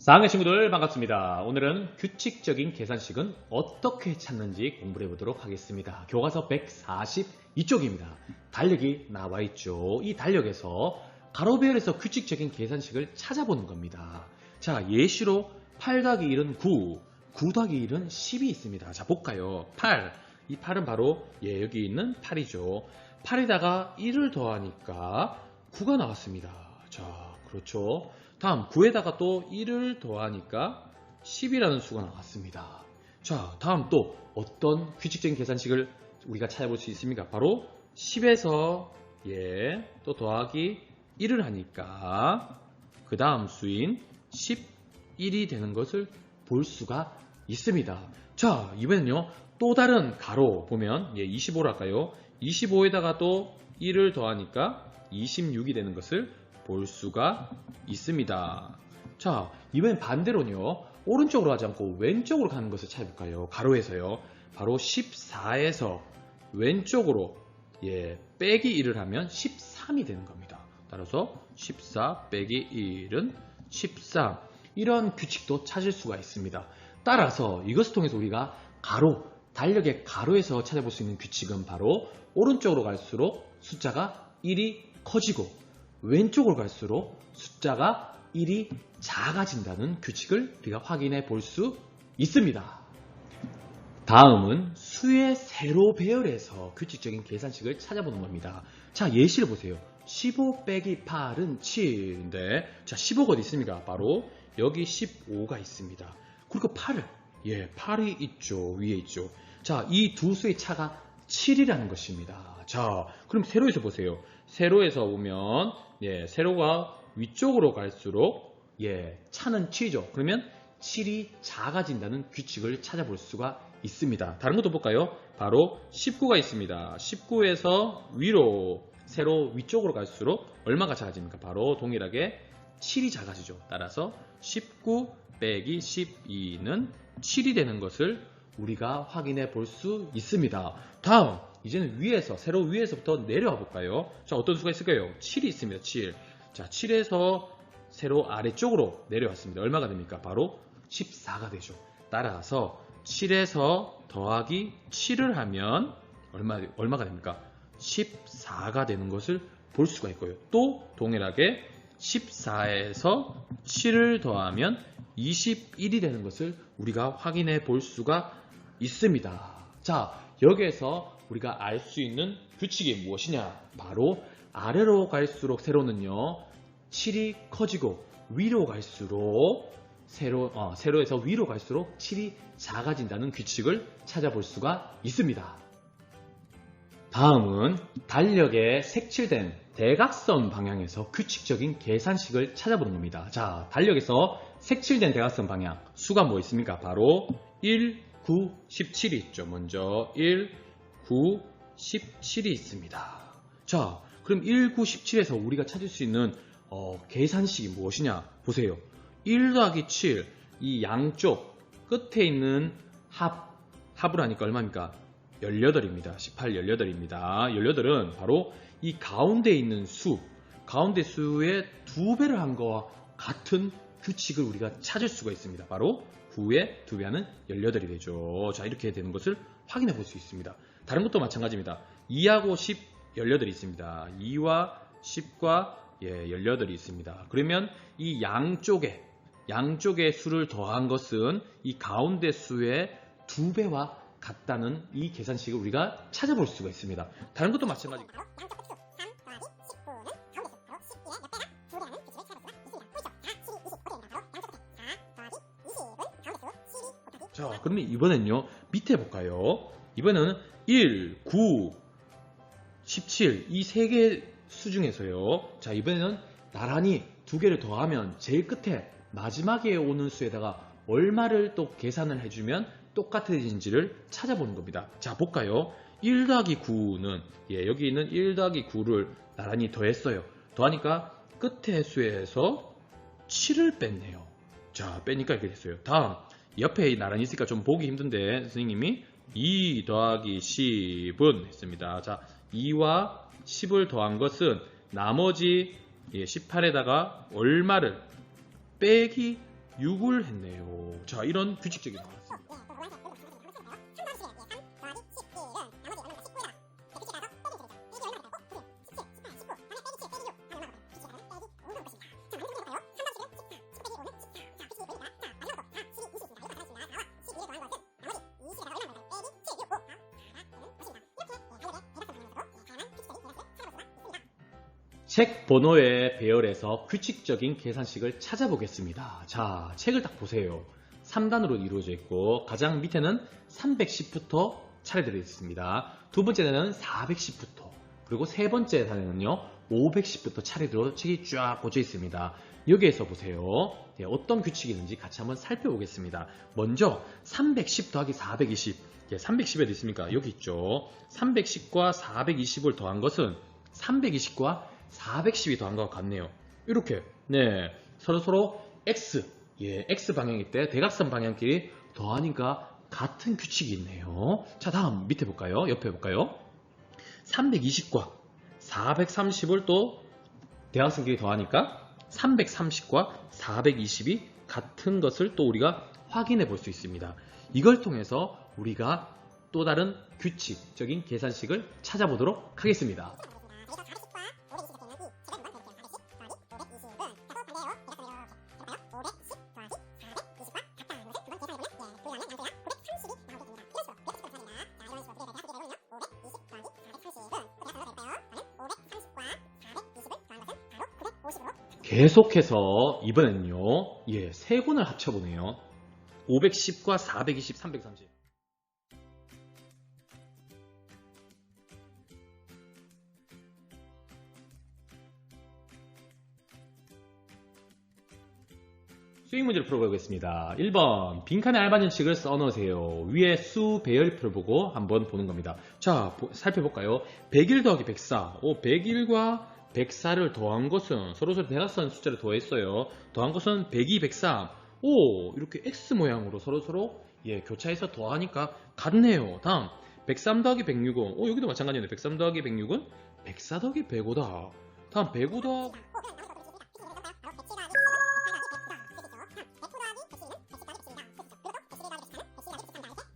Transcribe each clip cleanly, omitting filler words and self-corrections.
4학년 친구들 반갑습니다. 오늘은 규칙적인 계산식은 어떻게 찾는지 공부를 해보도록 하겠습니다. 교과서 142쪽입니다. 달력이 나와 있죠. 이 달력에서 가로배열에서 규칙적인 계산식을 찾아보는 겁니다. 자, 예시로 8 더하기 1은 9, 9 더하기 1은 10이 있습니다. 자, 볼까요? 8, 이 8은 바로 여기 있는 8이죠. 8에다가 1을 더하니까 9가 나왔습니다. 자, 그렇죠. 다음 9에다가 또 1을 더하니까 10이라는 수가 나왔습니다. 자, 다음 또 어떤 규칙적인 계산식을 우리가 찾아볼 수 있습니까? 바로 10에서 또 더하기 1을 하니까 그 다음 수인 11이 되는 것을 볼 수가 있습니다. 자, 이번엔요 또 다른 가로 보면 25를 할까요? 25에다가 또 1을 더하니까 26이 되는 것을 볼 수가 있습니다. 자, 이번엔 반대로는요. 오른쪽으로 하지 않고 왼쪽으로 가는 것을 찾아볼까요? 가로에서요. 바로 14에서 왼쪽으로 빼기 1을 하면 13이 되는 겁니다. 따라서 14 빼기 1은 13. 이런 규칙도 찾을 수가 있습니다. 따라서 이것을 통해서 우리가 달력의 가로에서 찾아볼 수 있는 규칙은 바로 오른쪽으로 갈수록 숫자가 1이 커지고 왼쪽으로 갈수록 숫자가 1이 작아진다는 규칙을 우리가 확인해 볼 수 있습니다. 다음은 수의 세로 배열에서 규칙적인 계산식을 찾아보는 겁니다. 자, 예시를 보세요. 15 빼기 8은 7인데 자, 15가 어디 있습니까? 바로 여기 15가 있습니다. 그리고 8이 있죠. 위에 있죠. 자, 이 두 수의 차가 7이라는 것입니다. 자, 그럼 세로에서 보세요. 세로에서 보면 세로가 위쪽으로 갈수록 차는 7이죠. 그러면 7이 작아진다는 규칙을 찾아볼 수가 있습니다. 다른 것도 볼까요? 바로 19가 있습니다. 19에서 세로 위쪽으로 갈수록 얼마가 작아집니까? 바로 동일하게 7이 작아지죠. 따라서 19 빼기 12는 7이 되는 것을 우리가 확인해 볼 수 있습니다. 다음 이제는 세로 위에서부터 내려와 볼까요? 자, 어떤 수가 있을까요? 7이 있습니다. 7. 자, 7에서 세로 아래쪽으로 내려왔습니다. 얼마가 됩니까? 바로 14가 되죠. 따라서 7에서 더하기 7을 하면 얼마가 됩니까? 14가 되는 것을 볼 수가 있고요. 또 동일하게 14에서 7을 더하면 21이 되는 것을 우리가 확인해 볼 수가 있습니다. 자, 여기에서 우리가 알 수 있는 규칙이 무엇이냐? 바로 아래로 갈수록 세로는요 7이 커지고 위로 갈수록 세로에서 위로 갈수록 7이 작아진다는 규칙을 찾아볼 수가 있습니다. 다음은 달력에 색칠된 대각선 방향에서 규칙적인 계산식을 찾아보는 겁니다. 자, 달력에서 색칠된 대각선 방향 수가 뭐 있습니까? 바로 1, 9, 17이 있죠. 먼저 1, 9, 17이 있습니다. 자, 그럼 1, 9, 17에서 우리가 찾을 수 있는 계산식이 무엇이냐? 보세요. 1 더하기 7, 이 양쪽 끝에 있는 합을 하니까 얼마입니까? 18입니다. 18, 18입니다. 18은 바로 이 가운데 있는 가운데 수의 2배를 한 것과 같은 규칙을 우리가 찾을 수가 있습니다. 바로 9의 2배하는 18이 되죠. 자, 이렇게 되는 것을 확인해 볼 수 있습니다. 다른 것도 마찬가지입니다. 2하고 10, 18이 있습니다. 2와 10과 18이 있습니다. 그러면 이 양쪽의 수를 더한 것은 이 가운데 수의 2배와 같다는 이 계산식을 우리가 찾아볼 수가 있습니다. 다른 것도 마찬가지입니다. 자, 그러면 이번엔요 밑에 볼까요? 이번에는 1, 9, 17 이 세 개의 수 중에서요. 자, 이번에는 나란히 두 개를 더하면 제일 끝에 마지막에 오는 수에다가 얼마를 또 계산을 해주면 똑같아진지를 찾아보는 겁니다. 자, 볼까요? 1 더하기 9는 여기 있는 1 더하기 9를 나란히 더했어요. 더하니까 끝에 수에서 7을 뺐네요. 자, 빼니까 이렇게 됐어요. 다음 옆에 나란히 있으니까 좀 보기 힘든데 선생님이 2 더하기 10은 했습니다. 자, 2와 10을 더한 것은 나머지 18에다가 얼마를 빼기 6을 했네요. 자, 이런 규칙적인 거 나왔습니다. 책 번호에 배열해서 규칙적인 계산식을 찾아보겠습니다. 자, 책을 딱 보세요. 3단으로 이루어져 있고 가장 밑에는 310부터 차례되어 있습니다. 두 번째는 410부터, 그리고 세 번째 단에는요 510부터 차례대로 책이 쫙 꽂혀 있습니다. 여기에서 보세요. 네, 어떤 규칙이 있는지 같이 한번 살펴보겠습니다. 먼저 310 더하기 420, 310에 어디 있습니까? 여기 있죠. 310과 420을 더한 것은 320과 410이 더한 것과 같네요. 이렇게 네, 서로 x, x 방향일 때 대각선 방향끼리 더하니까 같은 규칙이 있네요. 자, 다음 밑에 볼까요? 옆에 볼까요? 320과 430을 또 대각선끼리 더하니까 330과 420이 같은 것을 또 우리가 확인해 볼 수 있습니다. 이걸 통해서 우리가 또 다른 규칙적인 계산식을 찾아보도록 하겠습니다. 계속해서 이번에는요, 세 권을 합쳐보네요. 510과 420, 330. 수익 문제를 풀어보겠습니다. 1번, 빈칸에 알맞은 식을 써넣으세요. 위에 수 배열표를 보고 한번 보는 겁니다. 자, 살펴볼까요? 101 더하기 104. 101과 104를 더한 것은 서로 대각선 숫자를 더했어요. 더한 것은 102, 103. 이렇게 X 모양으로 서로 교차해서 더하니까 같네요. 다음 103 더하기 106은 여기도 마찬가지네. 103 더하기 106은 104 더하기 105다. 다음 105 더하기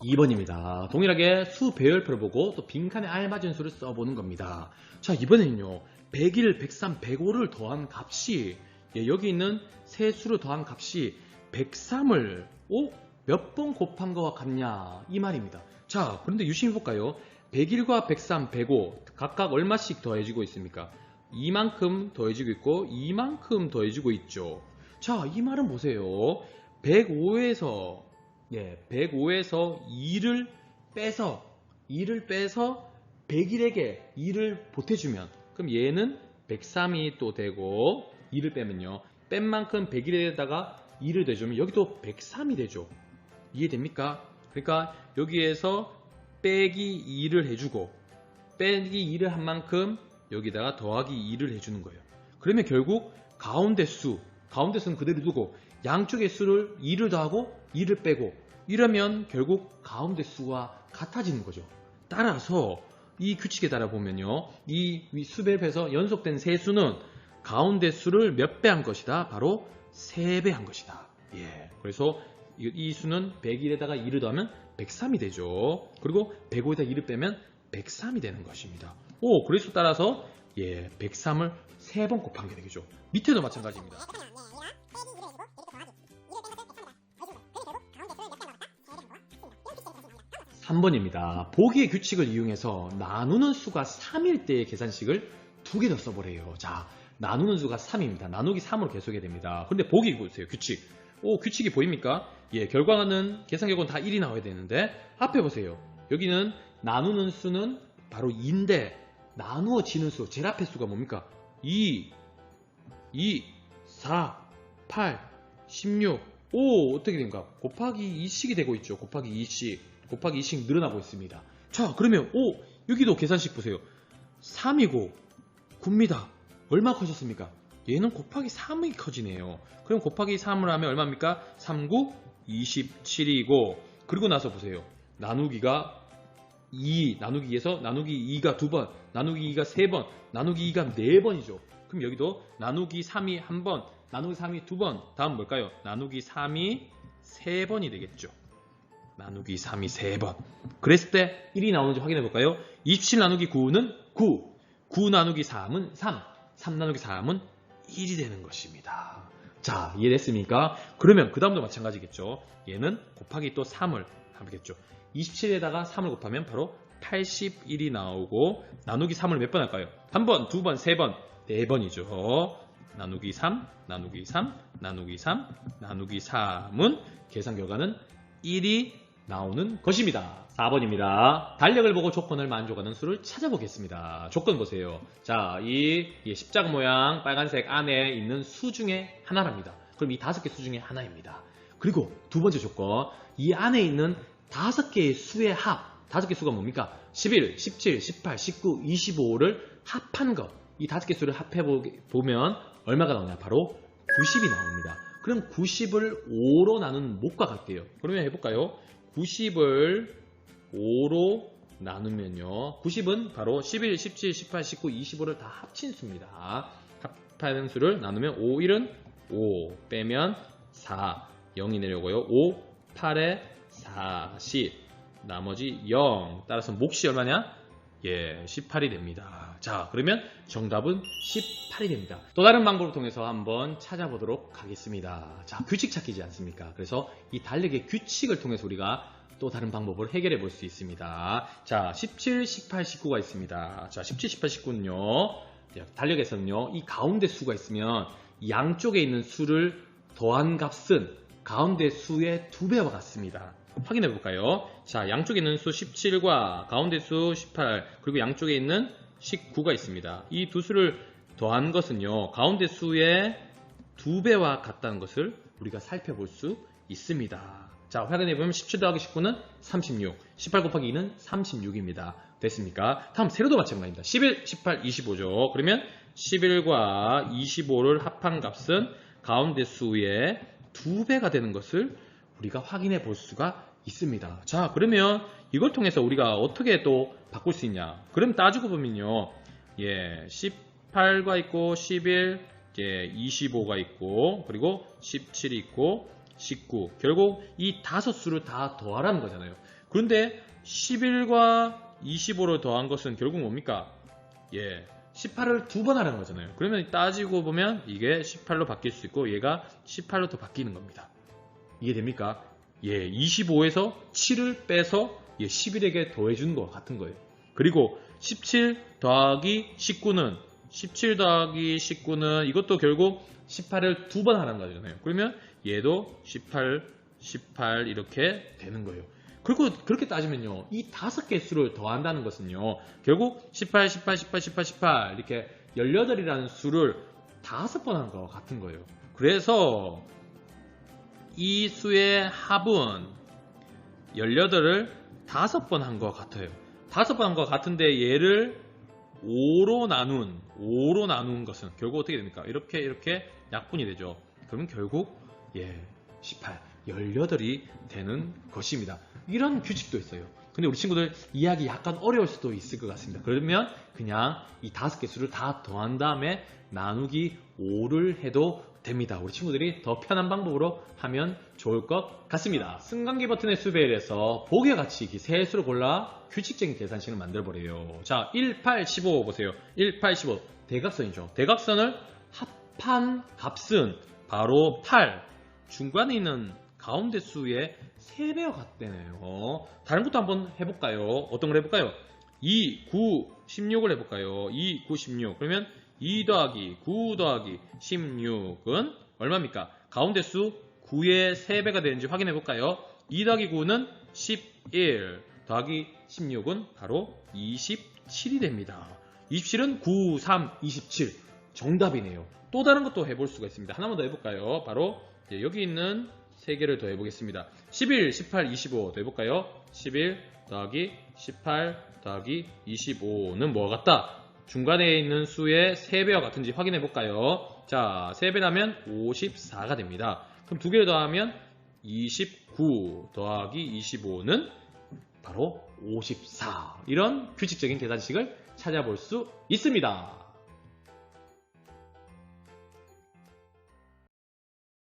2번입니다. 동일하게 수 배열표를 보고 또 빈칸에 알맞은 수를 써보는 겁니다. 자, 이번에는요 101, 103, 105를 더한 값이 여기 있는 세 수를 더한 값이 103을 몇 번 곱한 것과 같냐 이 말입니다. 자, 그런데 유심히 볼까요? 101과 103, 105 각각 얼마씩 더해지고 있습니까? 이만큼 더해지고 있고 이만큼 더해지고 있죠. 자, 이 말은 보세요. 105에서 2를 빼서 101에게 2를 보태주면 그럼 얘는 103이 또 되고 2를 빼면요. 뺀 만큼 101에다가 2를 더해주면 여기도 103이 되죠. 이해됩니까? 그러니까 여기에서 빼기 2를 해주고 빼기 2를 한 만큼 여기다가 더하기 2를 해주는 거예요. 그러면 결국 가운데 수는 그대로 두고 양쪽의 수를 2를 더하고 2를 빼고 이러면 결국 가운데 수와 같아지는 거죠. 따라서 이 규칙에 따라 보면요. 이 수배합에서 연속된 세 수는 가운데 수를 몇 배 한 것이다? 바로 3배 한 것이다. 그래서 이 수는 101에다가 2를 더하면 103이 되죠. 그리고 105에다가 2를 빼면 103이 되는 것입니다. 그래서 따라서 103을 3번 곱한 게 되겠죠. 밑에도 마찬가지입니다. 3번입니다. 보기의 규칙을 이용해서 나누는 수가 3일 때의 계산식을 2개 더 써보래요. 자, 나누는 수가 3입니다. 나누기 3으로 계속해야 됩니다. 근데 보기 보세요. 규칙. 규칙이 보입니까? 결과는 계산 결과는 다 1이 나와야 되는데 앞에 보세요. 여기는 나누는 수는 바로 2인데 나누어지는 수, 제일 앞에 수가 뭡니까? 2, 4, 8, 16, 어떻게 됩니까? 곱하기 2씩이 되고 있죠. 곱하기 2씩 늘어나고 있습니다. 자, 그러면 여기도 계산식 보세요. 3이고 9입니다. 얼마 커졌습니까? 얘는 곱하기 3이 커지네요. 그럼 곱하기 3을 하면 얼마입니까? 3, 9, 27이고 그리고 나서 보세요. 나누기가 2, 나누기 2에서 나누기 2가 2번, 나누기 2가 3번, 나누기 2가 4번이죠. 그럼 여기도 나누기 3이 1번, 나누기 3이 2번. 다음 뭘까요? 나누기 3이 3번이 되겠죠. 나누기 3이 3번. 그랬을 때 1이 나오는지 확인해 볼까요? 27 나누기 9는 9. 9 나누기 3은 3. 3 나누기 3은 1이 되는 것입니다. 자, 이해됐습니까? 그러면 그 다음도 마찬가지겠죠. 얘는 곱하기 또 3을 하겠죠. 27에다가 3을 곱하면 바로 81이 나오고, 나누기 3을 몇 번 할까요? 한 번, 두 번, 세 번, 네 번이죠. 나누기 3, 나누기 3, 나누기 3, 나누기 3은 계산 결과는 1이 나오는 것입니다. 4번입니다. 달력을 보고 조건을 만족하는 수를 찾아보겠습니다. 조건 보세요. 자, 이 십자가 모양 빨간색 안에 있는 수 중에 하나랍니다. 그럼 이 5개 수 중에 하나입니다. 그리고 두 번째 조건, 이 안에 있는 5개의 수의 합, 5개 수가 뭡니까? 11, 17, 18, 19, 25를 합한 것. 이 5개 수를 합해보면 얼마가 나오냐? 바로 90이 나옵니다. 그럼 90을 5로 나눈 목과 같게요. 그러면 해볼까요? 90을 5로 나누면요. 90은 바로 11, 17, 18, 19, 25를 다 합친 수입니다. 합하는 수를 나누면 5, 1은 5, 빼면 4, 0이 내려오고요. 5, 8에 40, 나머지 0. 따라서 몫이 얼마냐? 예, 18이 됩니다. 자, 그러면 정답은 18이 됩니다. 또 다른 방법을 통해서 한번 찾아보도록 하겠습니다. 자, 규칙 찾기지 않습니까? 그래서 이 달력의 규칙을 통해서 우리가 또 다른 방법을 해결해 볼 수 있습니다. 자, 17, 18, 19가 있습니다. 자, 17, 18, 19는요. 달력에서는요. 이 가운데 수가 있으면 양쪽에 있는 수를 더한 값은 가운데 수의 2배와 같습니다. 확인해 볼까요? 자, 양쪽에 있는 수 17과 가운데 수 18, 그리고 양쪽에 있는 19가 있습니다. 이 두 수를 더한 것은요, 가운데 수의 2배와 같다는 것을 우리가 살펴볼 수 있습니다. 자, 확인해 보면 17 더하기 19는 36, 18 곱하기 2는 36입니다. 됐습니까? 다음 세로도 마찬가지입니다. 11, 18, 25죠. 그러면 11과 25를 합한 값은 가운데 수의 2배가 되는 것을 우리가 확인해 볼 수가 있습니다. 자, 그러면 이걸 통해서 우리가 어떻게 또 바꿀 수 있냐? 그럼 따지고 보면요. 예, 18가 있고 11, 예, 25가 있고 그리고 17이 있고 19. 결국 이 5수를 다 더하라는 거잖아요. 그런데 11과 25를 더한 것은 결국 뭡니까? 예, 18을 2번 하라는 거잖아요. 그러면 따지고 보면 이게 18로 바뀔 수 있고 얘가 18로 더 바뀌는 겁니다. 이해됩니까? 예, 25에서 7을 빼서 11에게 더해주는 것 같은 거예요. 그리고 17 더하기 19는 17 더하기 19는 이것도 결국 18을 2번 하는 거잖아요. 그러면 얘도 18, 18 이렇게 되는 거예요. 그리고 그렇게 따지면요. 이 5개 수를 더한다는 것은요. 결국 18, 18, 18, 18, 18 이렇게 18이라는 수를 5번 한 것 같은 거예요. 그래서 이 수의 합은 18을 5번 한 것 같아요. 5번 한 것 같은데 얘를 5로 나눈 것은 결국 어떻게 됩니까? 이렇게 약분이 되죠. 그러면 결국 18, 18이 되는 것입니다. 이런 규칙도 있어요. 근데 우리 친구들 이해하기 약간 어려울 수도 있을 것 같습니다. 그러면 그냥 이 5개 수를 다 더한 다음에 나누기 5를 해도 됩니다. 우리 친구들이 더 편한 방법으로 하면 좋을 것 같습니다. 승강기 버튼의 수배열에서 복의 같이 세 수를 골라 규칙적인 계산식을 만들어 버려요. 자, 1, 8, 15 보세요. 1, 8, 15 대각선이죠. 대각선을 합한 값은 바로 8. 중간에 있는 가운데 수의 3배와 같다네요. 다른 것도 한번 해볼까요? 어떤 걸 해볼까요? 2, 9, 16을 해볼까요? 2, 9, 16 그러면 2 더하기 9 더하기 16은 얼마입니까? 가운데 수 9의 3배가 되는지 확인해 볼까요? 2 더하기 9는 11 더하기 16은 바로 27이 됩니다. 27은 9, 3, 27 정답이네요. 또 다른 것도 해볼 수가 있습니다. 하나만 더 해볼까요? 바로 여기 있는 3개를 더 해보겠습니다. 11, 18, 25 더 해볼까요? 11 더하기 18 더하기 25는 뭐가 같다? 중간에 있는 수의 3배와 같은지 확인해 볼까요? 자, 3배라면 54가 됩니다. 그럼 2개를 더하면 29 더하기 25는 바로 54. 이런 규칙적인 계산식을 찾아볼 수 있습니다.